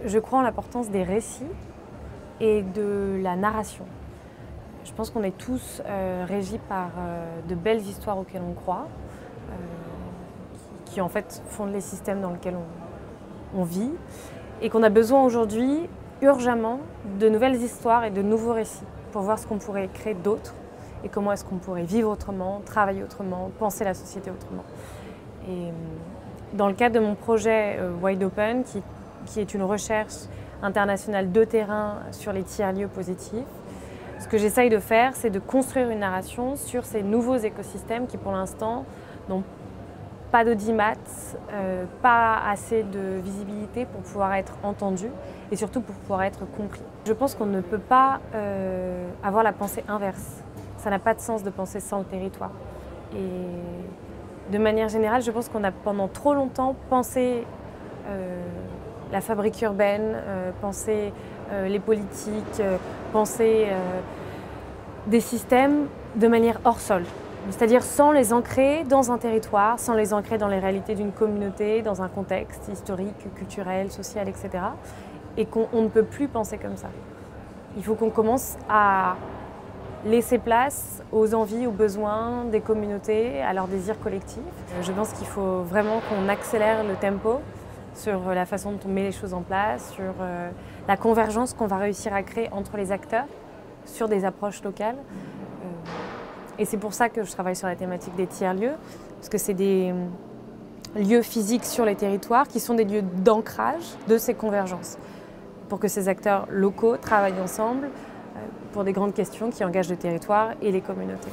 Je crois en l'importance des récits et de la narration. Je pense qu'on est tous régis par de belles histoires auxquelles on croit, qui en fait fondent les systèmes dans lesquels on vit, et qu'on a besoin aujourd'hui, urgemment, de nouvelles histoires et de nouveaux récits pour voir ce qu'on pourrait créer d'autre et comment est-ce qu'on pourrait vivre autrement, travailler autrement, penser la société autrement. Et dans le cadre de mon projet Wide Open, qui est une recherche internationale de terrain sur les tiers-lieux positifs, ce que j'essaye de faire, c'est de construire une narration sur ces nouveaux écosystèmes qui, pour l'instant, n'ont pas d'audimat, pas assez de visibilité pour pouvoir être entendus et surtout pour pouvoir être compris. Je pense qu'on ne peut pas avoir la pensée inverse. Ça n'a pas de sens de penser sans le territoire. Et de manière générale, je pense qu'on a pendant trop longtemps pensé la fabrique urbaine, pensé les politiques, penser des systèmes de manière hors sol. C'est-à-dire sans les ancrer dans un territoire, sans les ancrer dans les réalités d'une communauté, dans un contexte historique, culturel, social, etc. Et qu'on ne peut plus penser comme ça. Il faut qu'on commence à laisser place aux envies, aux besoins des communautés, à leurs désirs collectifs. Je pense qu'il faut vraiment qu'on accélère le tempo sur la façon dont on met les choses en place, sur la convergence qu'on va réussir à créer entre les acteurs, sur des approches locales. Et c'est pour ça que je travaille sur la thématique des tiers-lieux, parce que c'est des lieux physiques sur les territoires qui sont des lieux d'ancrage de ces convergences, pour que ces acteurs locaux travaillent ensemble pour des grandes questions qui engagent le territoire et les communautés.